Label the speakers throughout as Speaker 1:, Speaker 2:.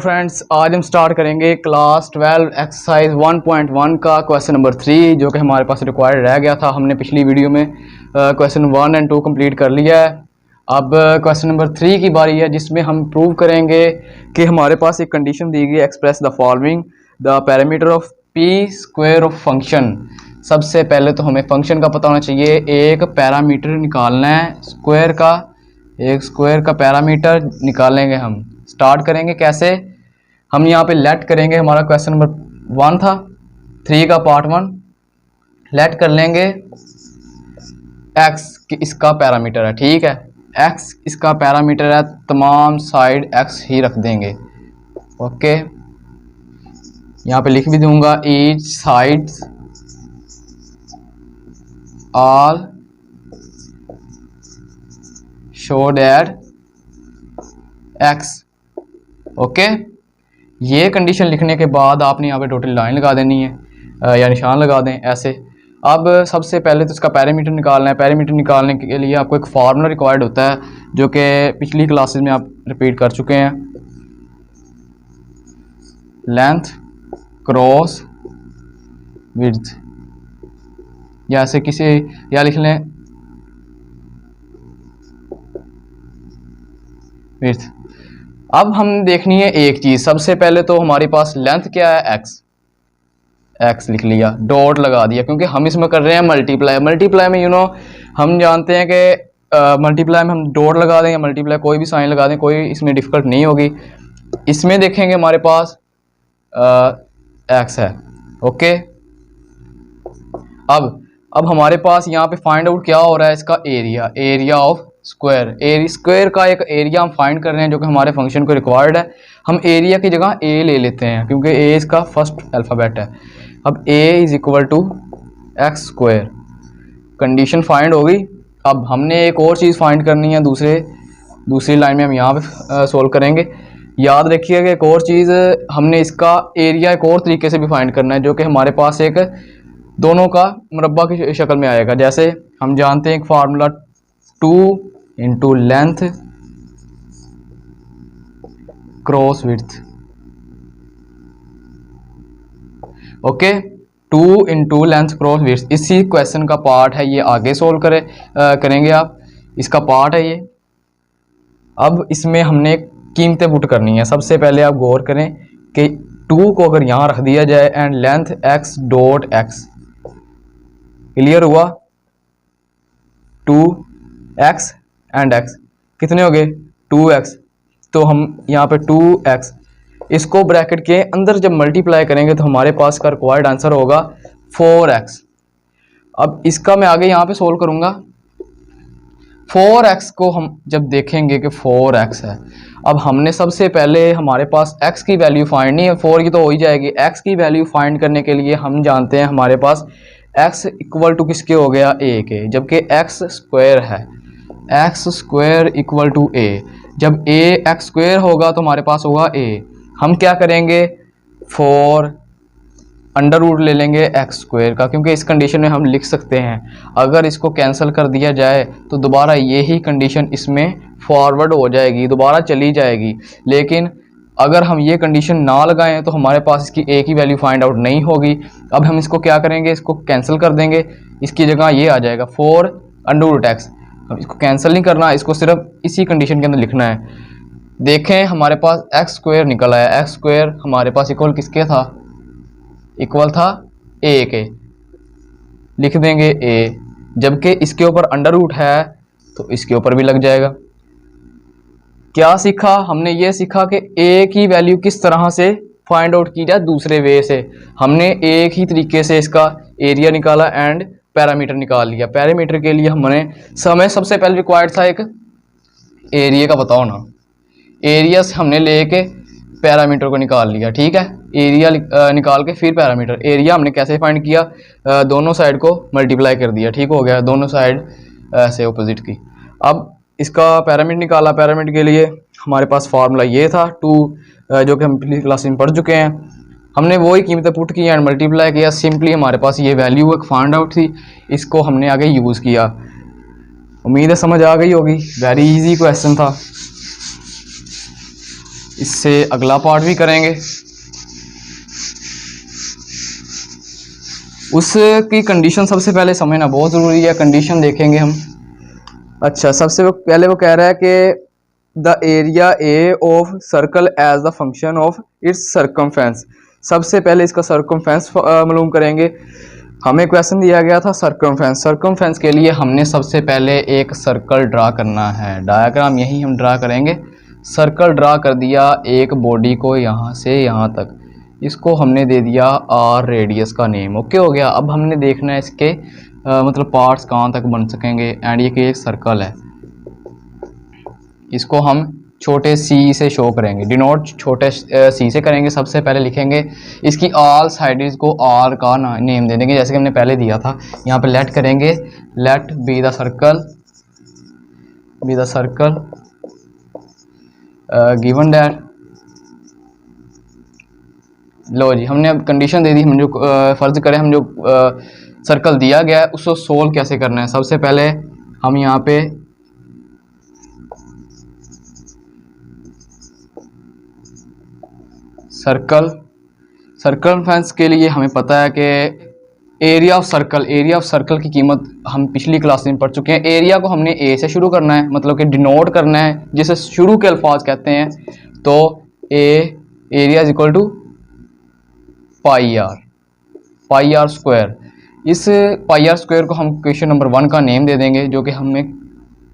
Speaker 1: Friends, आज हम start करेंगे क्लास 12 एक्सरसाइज 1.1 का क्वेश्चन नंबर 3 जो कि हमारे पास रिक्वायर्ड रह गया था। हमने पिछली वीडियो में क्वेश्चन 1 और 2 कंप्लीट कर लिया है। अब क्वेश्चन नंबर 3 की बारी है जिसमें हम प्रूव करेंगे कि हमारे पास एक कंडीशन दी गई, express the following the parameter of P square of function. सबसे पहले तो हमें फंक्शन का पता होना चाहिए। एक पैरामीटर निकालना है स्क्वायर का, एक स्क्वायर का पैरामीटर निकालेंगे। हम स्टार्ट करेंगे कैसे, हम यहाँ पे लेट करेंगे। हमारा क्वेश्चन नंबर 1 था, 3 का पार्ट 1 लेट कर लेंगे x कि इसका पैरामीटर है। ठीक है, x इसका पैरामीटर है, तमाम साइड x ही रख देंगे। ओके, यहाँ पे लिख भी दूंगा each sides all show that x। Okay, ये कंडीशन लिखने के बाद आपने यहाँ पे टोटल लाइन लगा देनी है या निशान लगा दें ऐसे। अब सबसे पहले तो इसका पैरामीटर निकालना है। पैरामीटर निकालने के लिए आपको एक फार्मूला रिक्वायर्ड होता है जो कि पिछली क्लासेस में आप रिपीट कर चुके हैं। लेंथ क्रॉस विड्थ, या ऐसे किसी या लिख लें विड्थ। अब हम देखनी है एक चीज़। सबसे पहले तो हमारे पास लेंथ क्या है, x लिख लिया, डॉट लगा दिया, क्योंकि हम इसमें कर रहे हैं मल्टीप्लाई। मल्टीप्लाई में हम जानते हैं कि मल्टीप्लाई में हम डॉट लगा दें या मल्टीप्लाई कोई भी साइन लगा दें, कोई इसमें डिफ़िकल्ट नहीं होगी। इसमें देखेंगे हमारे पास x है। ओके, अब हमारे पास यहाँ पे फाइंड आउट क्या हो रहा है, इसका एरिया ऑफ स्क्वायर। स्क्वायर का एक एरिया हम फाइंड कर रहे हैं जो कि हमारे फंक्शन को रिक्वायर्ड है। हम एरिया की जगह a ले लेते हैं क्योंकि a इसका फर्स्ट अल्फ़ाबेट है। अब a is equal to X square, condition find होगी। अब हमने एक और चीज़ फाइंड करनी है, दूसरी लाइन में हम यहाँ पे सोल्व करेंगे। याद रखिएगा एक और चीज़, हमने इसका एरिया एक और तरीके से भी फाइंड करना है जो कि हमारे पास एक दोनों का मुरब्बा की शक्ल में आएगा। जैसे हम जानते हैं एक formula 2 into length cross width. Okay, 2 into length cross width इसी क्वेश्चन का पार्ट है, ये आगे सोल्व करेंगे आप, इसका पार्ट है ये। अब इसमें हमने कीमतें पुट करनी है। सबसे पहले आप गौर करें कि 2 को अगर यहाँ रख दिया जाए and length x dot x, clear हुआ। 2x एंड x कितने हो गए, 2x। तो हम यहाँ पे 2x, इसको ब्रैकेट के अंदर जब मल्टीप्लाई करेंगे तो हमारे पास का रिक्वायर्ड आंसर होगा 4x। अब इसका मैं आगे यहाँ पे सोल्व करूँगा। 4x को हम जब देखेंगे कि 4x है, अब हमने सबसे पहले हमारे पास x की वैल्यू फाइंड नहीं है, 4 की तो हो ही जाएगी। x की वैल्यू फाइंड करने के लिए हम जानते हैं हमारे पास x इक्वल टू किसके हो गया, a के, जबकि x स्क्वायर है, x square equal to a। जब a x स्क्वायर होगा तो हमारे पास होगा a। हम क्या करेंगे, 4 अंडर रूट ले लेंगे x स्क्वायर का, क्योंकि इस कंडीशन में हम लिख सकते हैं। अगर इसको कैंसिल कर दिया जाए तो दोबारा यही कंडीशन इसमें फॉरवर्ड हो जाएगी, दोबारा चली जाएगी। लेकिन अगर हम ये कंडीशन ना लगाएं तो हमारे पास इसकी a की वैल्यू फाइंड आउट नहीं होगी। अब हम इसको क्या करेंगे, इसको कैंसिल कर देंगे, इसकी जगह ये आ जाएगा 4 अंडर रूट x। अब इसको कैंसिल नहीं करना, इसको सिर्फ इसी कंडीशन के अंदर लिखना है। देखें हमारे पास x स्क्वायर निकल आया। x स्क्वायर हमारे पास इक्वल किसके था, इक्वल था a के, लिख देंगे a। जबकि इसके ऊपर अंडर रूट है तो इसके ऊपर भी लग जाएगा। क्या सीखा हमने, ये सीखा कि a की वैल्यू किस तरह से फाइंड आउट की जाए, दूसरे वे से। हमने एक ही तरीके से इसका एरिया निकाला एंड पैरामीटर निकाल लिया। पैरामीटर के लिए हमें सबसे पहले रिक्वायर्ड था एक एरिया का पता होना। एरिया से हमने लेके पैरामीटर को निकाल लिया। ठीक है, एरिया निकाल के फिर पैरामीटर। एरिया हमने कैसे फाइंड किया, दोनों साइड को मल्टीप्लाई कर दिया, ठीक हो गया, दोनों साइड ऐसे ऑपोजिट की। अब इसका पैरामीटर निकाला। पैरामीटर के लिए हमारे पास फार्मूला ये था 2, जो कि हम पिछली क्लास में पढ़ चुके हैं। हमने वही कीमतें पुट की एंड मल्टीप्लाई किया। सिंपली हमारे पास ये वैल्यू एक फाइंड आउट थी, इसको हमने आगे यूज़ किया। उम्मीद है समझ आ गई होगी, वेरी इजी क्वेश्चन था। इससे अगला पार्ट भी करेंगे। उसकी कंडीशन सबसे पहले समझना बहुत ज़रूरी है। कंडीशन देखेंगे हम। अच्छा, सबसे पहले वो कह रहा है कि the area a of circle as the function of its circumference. सबसे पहले इसका सर्कमफेरेंस मालूम करेंगे। हमें क्वेश्चन दिया गया था सर्कमफेरेंस। सर्कमफेरेंस के लिए हमने सबसे पहले एक सर्कल ड्रा करना है। डायग्राम यही हम ड्रा करेंगे। सर्कल ड्रा कर दिया एक बॉडी को यहाँ से यहाँ तक, इसको हमने दे दिया आर रेडियस का नेम। ओके हो गया। अब हमने देखना है इसके मतलब पार्ट्स कहाँ तक बन सकेंगे। एंड ये कि एक सर्कल है, इसको हम छोटे सी से शो करेंगे, डिनोट छोटे सी से करेंगे। सबसे पहले लिखेंगे इसकी ऑल साइड्स को आर का नेम दे देंगे जैसे कि हमने पहले दिया था। यहाँ पे लेट करेंगे, let be the circle given that. लो जी, हमने अब कंडीशन दे दी। हम जो फर्ज करें हम जो सर्कल दिया गया है उसको सोल्व कैसे करना है। सबसे पहले हम यहाँ पे सर्कमफेरेंस के लिए हमें पता है कि एरिया ऑफ सर्कल की कीमत हम पिछली क्लास में पढ़ चुके हैं। एरिया को हमने ए से शुरू करना है, मतलब कि डिनोट करना है, जिसे शुरू के अल्फाज कहते हैं। तो area is equal to pi r square. इस पाई आर स्क्वायर को हम क्वेश्चन नंबर 1 का नेम दे देंगे, जो कि हमें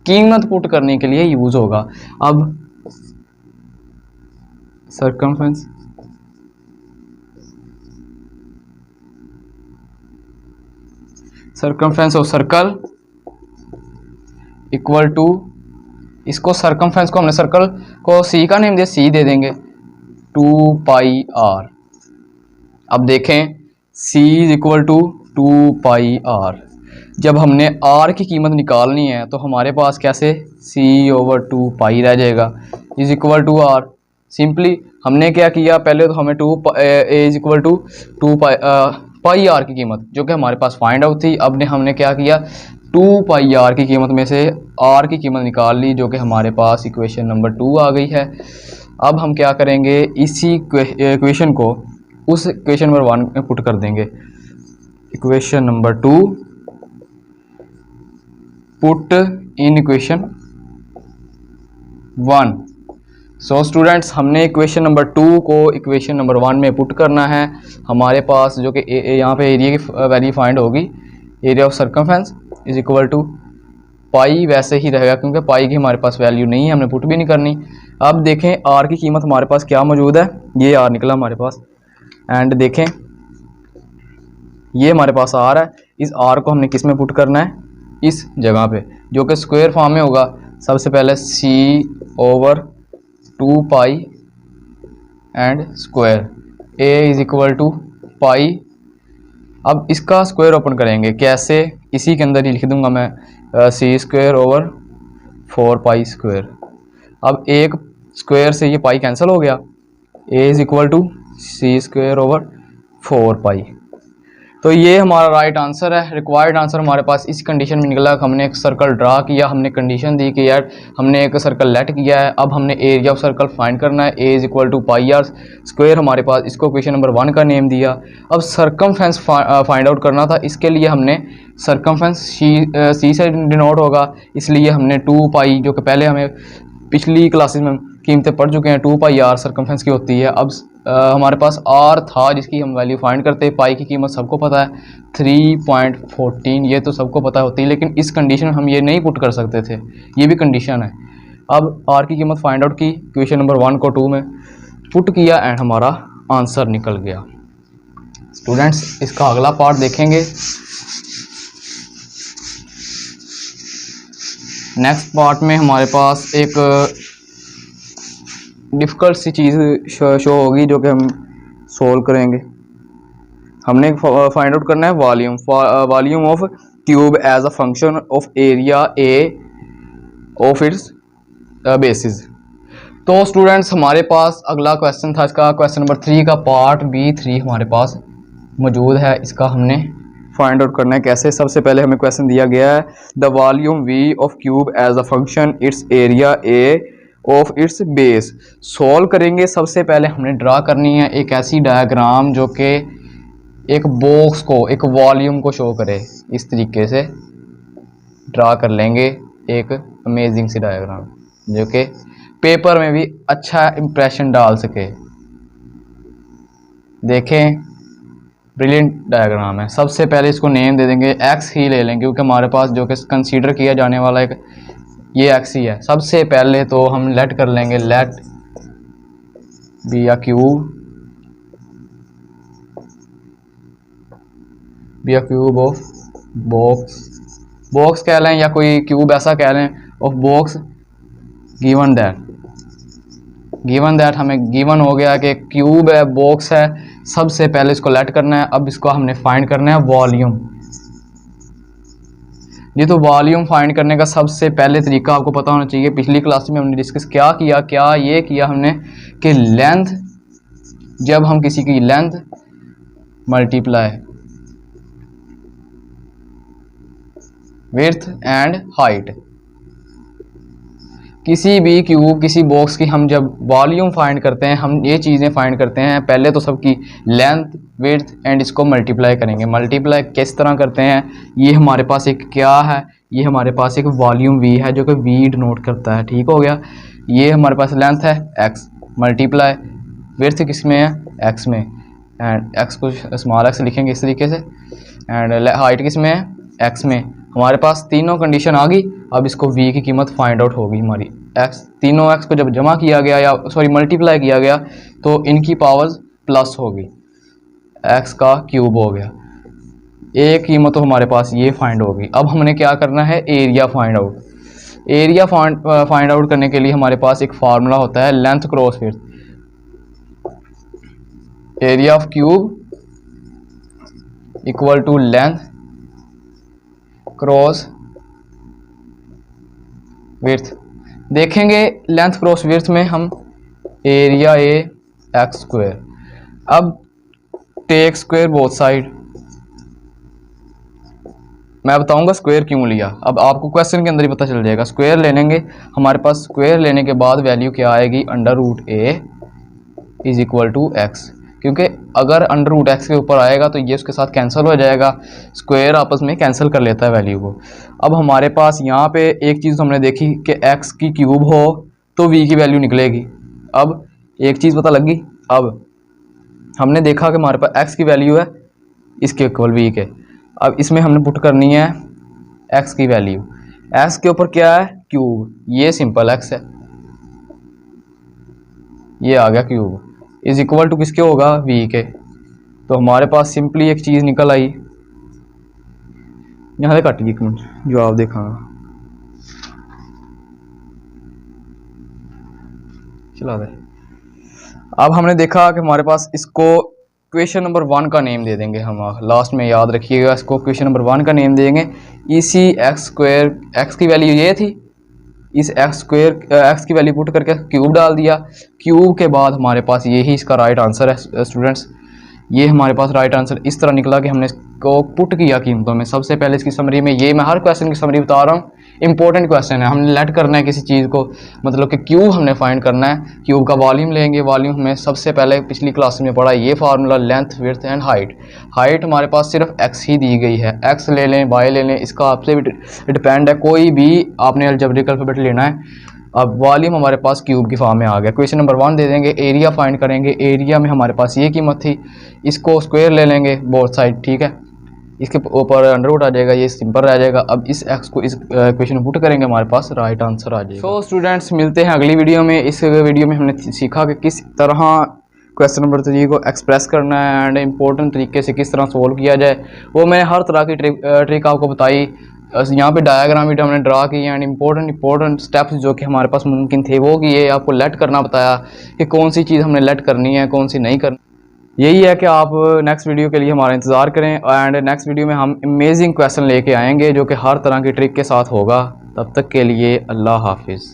Speaker 1: कीमत पुट करने के लिए यूज होगा। अब circumference of circle equal to, इसको सर्कमफेरेंस को हमने सर्कल को सी का नेम दिया, सी दे देंगे 2 पाई आर। अब देखें c is equal to 2 pi r. जब हमने r की कीमत निकालनी है तो हमारे पास कैसे c ओवर 2 पाई रह जाएगा is equal to r। Simply हमने क्या किया, पहले तो हमें is equal to 2 pi r की कीमत जो कि हमारे पास फाइंड आउट थी। अब हमने क्या किया, 2 पाई आर की कीमत में से r की कीमत निकाल ली, जो कि हमारे पास इक्वेशन नंबर 2 आ गई है। अब हम क्या करेंगे, इसी इक्वेशन को उस इक्वेशन नंबर 1 में पुट कर देंगे। Equation number 2 put in equation 1। So students, हमने इक्वेशन नंबर 2 को इक्वेशन नंबर 1 में पुट करना है। हमारे पास जो कि यहाँ पे एरिया की वैल्यू फाइंड होगी, area of circumference is equal to pi वैसे ही रहेगा क्योंकि पाई की हमारे पास वैल्यू नहीं है, हमने पुट भी नहीं करनी। अब देखें आर की कीमत हमारे पास क्या मौजूद है, ये आर निकला हमारे पास। एंड देखें ये हमारे पास आर है, इस आर को हमने किस में पुट करना है, इस जगह पे, जो कि स्क्वायर फॉर्म में होगा। सबसे पहले c over 2 pi and square a is equal to pi. अब इसका स्क्वायर ओपन करेंगे, कैसे, इसी के अंदर ही लिख दूंगा मैं c square over 4 pi square. अब एक स्क्वायर से ये पाई कैंसिल हो गया, a is equal to c square over 4 pi. तो ये हमारा राइट आंसर है। रिक्वायर्ड आंसर हमारे पास इस कंडीशन में निकला। हमने एक सर्कल ड्रा किया, हमने कंडीशन दी कि यार हमने एक सर्कल लेट किया है। अब हमने एरिया ऑफ सर्कल फाइंड करना है, a is equal to pi r square हमारे पास, इसको क्वेश्चन नंबर 1 का नेम दिया। अब सर्कमफेरेंस फाइंड आउट करना था, इसके लिए हमने सर्कमफेरेंस सी से डिनोट होगा, इसलिए हमने 2 पाई, जो कि पहले हमें पिछली क्लासेस में कीमतें पढ़ चुके हैं, 2 पाई आर सर्कमफेरेंस की होती है। अब हमारे पास आर था जिसकी हम वैल्यू फाइंड करते हैं। पाई की कीमत सबको पता है 3.14, ये तो सबको पता होती है, लेकिन इस कंडीशन में हम ये नहीं पुट कर सकते थे, ये भी कंडीशन है। अब आर की कीमत फाइंड आउट की, क्वेश्चन नंबर 1 को 2 में पुट किया एंड हमारा आंसर निकल गया। स्टूडेंट्स, इसका अगला पार्ट देखेंगे। नेक्स्ट पार्ट में हमारे पास एक डिफ़िकल्ट सी चीज़ शो होगी जो कि हम सोल्व करेंगे। हमने फाइंड आउट करना है volume of cube as a function of area a of its basis. तो स्टूडेंट्स, हमारे पास अगला क्वेश्चन था, इसका क्वेश्चन नंबर 3 का पार्ट B3 हमारे पास मौजूद है। इसका हमने फाइंड आउट करना है कैसे। सबसे पहले हमें क्वेश्चन दिया गया है the volume V of cube as a function its area A of its base. Solve करेंगे, सबसे पहले हमने ड्रा करनी है एक ऐसी डायग्राम जो कि एक बॉक्स को, एक वॉल्यूम को शो करे। इस तरीके से ड्रा कर लेंगे एक अमेजिंग सी डायग्राम जो कि पेपर में भी अच्छा इंप्रेशन डाल सके। देखें, ब्रिलियंट डायग्राम है। सबसे पहले इसको नेम दे देंगे, एक्स ही ले लेंगे क्योंकि हमारे पास जो कि कंसीडर किया जाने वाला एक ये एक्स ही है। सबसे पहले तो हम लेट कर लेंगे, let be a cube, be a cube of box, box कह लें या कोई क्यूब ऐसा कह लें, of box given that, given that हमें गिवन हो गया कि क्यूब है, बॉक्स है। सबसे पहले इसको लेट करना है। अब इसको हमने फाइंड करना है वॉल्यूम। ये तो वॉल्यूम फाइंड करने का सबसे पहले तरीका आपको पता होना चाहिए। पिछली क्लास में हमने डिस्कस क्या किया, क्या ये किया हमने कि लेंथ, जब हम किसी की length multiply width and height, किसी भी क्यूब, किसी बॉक्स की हम जब वॉल्यूम फाइंड करते हैं, हम ये चीज़ें फाइंड करते हैं। पहले तो सबकी लेंथ, विड्थ एंड इसको मल्टीप्लाई करेंगे। मल्टीप्लाई किस तरह करते हैं, ये हमारे पास एक क्या है, ये हमारे पास एक वॉल्यूम वी है जो कि वी डिनोट करता है। ठीक हो गया। ये हमारे पास लेंथ है एक्स, मल्टीप्लाई विड्थ किस में है, एक्स में, एंड एक्स को स्मॉल एक्स लिखेंगे इस तरीके से, एंड हाइट किस में है, एक्स में। हमारे पास तीनों कंडीशन आ गई। अब इसको v की कीमत फाइंड आउट होगी हमारी। x, तीनों x को जब जमा किया गया या सॉरी मल्टीप्लाई किया गया तो इनकी पावर्स प्लस होगी, x का क्यूब हो गया। एक कीमत तो हमारे पास ये फाइंड होगी। अब हमने क्या करना है, area find out. Area find out करने के लिए हमारे पास एक फार्मूला होता है, length cross width, area of cube equal to length cross width. देखेंगे लेंथ क्रॉस विड्थ में हम एरिया ए एक्स स्क्वायर। अब टेक स्क्वायर बोथ साइड, मैं बताऊंगा स्क्वायर क्यों लिया, अब आपको क्वेश्चन के अंदर ही पता चल जाएगा। स्क्वायर ले लेंगे, हमारे पास स्क्वायर लेने के बाद वैल्यू क्या आएगी, under root a is equal to x, क्योंकि अगर अंडर रूट एक्स के ऊपर आएगा तो ये उसके साथ कैंसिल हो जाएगा, स्क्वायर आपस में कैंसिल कर लेता है वैल्यू को। अब हमारे पास यहाँ पे एक चीज़ हमने देखी कि x की क्यूब हो तो v की वैल्यू निकलेगी। अब एक चीज़ पता लगी, अब हमने देखा कि हमारे पास x की वैल्यू है इसके इक्वल v के। अब इसमें हमने पुट करनी है x की वैल्यू, x के ऊपर क्या है, क्यूब, ये सिंपल x है, ये आ गया क्यूब, इज इक्वल टू किसके होगा, v के। तो हमारे पास सिंपली एक चीज़ निकल आई। यहाँ से काटिए एक मिनट, जवाब देखा चला दे। अब हमने देखा कि हमारे पास इसको क्वेश्चन नंबर 1 का नेम दे देंगे हम, लास्ट में याद रखिएगा, इसको क्वेश्चन नंबर 1 का नेम देंगे। इसी एक्स स्क्वायर, एक्स की वैल्यू ये थी, इस एक्स स्क्वायर एक्स की वैल्यू पुट करके क्यूब डाल दिया। क्यूब के बाद हमारे पास यही इसका राइट आंसर है स्टूडेंट्स। ये हमारे पास राइट आंसर इस तरह निकला कि हमने इसको पुट किया कीमतों में। सबसे पहले इसकी समरी में, ये मैं हर क्वेश्चन की समरी बता रहा हूँ, इंपॉर्टेंट क्वेश्चन है। हमने लेट करना है किसी चीज़ को, मतलब कि क्यूब हमने फाइंड करना है, क्यूब का वॉल्यूम लेंगे। वॉल्यूम हमें सबसे पहले पिछली क्लास में पढ़ा ये formula, length width and height. Height हमारे पास सिर्फ एक्स ही दी गई है, एक्स ले लें, वाई ले लें, इसका आपसे भी डिपेंड है, कोई भी आपने अलजेब्रिक अल्फाबेट लेना है। अब वॉल्यूम हमारे पास क्यूब की फॉर्म में आ गया। क्वेश्चन नंबर 1 दे देंगे, एरिया फाइंड करेंगे। एरिया में हमारे पास ये कीमत थी, इसको स्क्वायर ले लेंगे बोथ साइड, ठीक है, इसके ऊपर अंडर रूट आ जाएगा, ये सिंपल रह जाएगा। अब इस एक्स को इस क्वेश्चन में पुट करेंगे, हमारे पास राइट आंसर आ जाएगा। सो स्टूडेंट्स, मिलते हैं अगली वीडियो में। इस वीडियो में हमने सीखा कि किस तरह क्वेश्चन नंबर 3 को एक्सप्रेस करना है एंड इम्पोर्टेंट तरीके से किस तरह सोल्व किया जाए, वो मैंने हर तरह की ट्रिक आपको बताई। यहाँ पे डायग्राम भी हमने ड्रा की एंड इंपॉर्टेंट स्टेप्स जो कि हमारे पास मुमकिन थे वो किए। आपको लेट करना बताया कि कौन सी चीज़ हमने लेट करनी है, कौन सी नहीं करनी। यही है कि आप नेक्स्ट वीडियो के लिए हमारा इंतज़ार करें एंड नेक्स्ट वीडियो में हम अमेजिंग क्वेश्चन लेके आएंगे जो कि हर तरह की ट्रिक के साथ होगा। तब तक के लिए अल्लाह हाफिज़।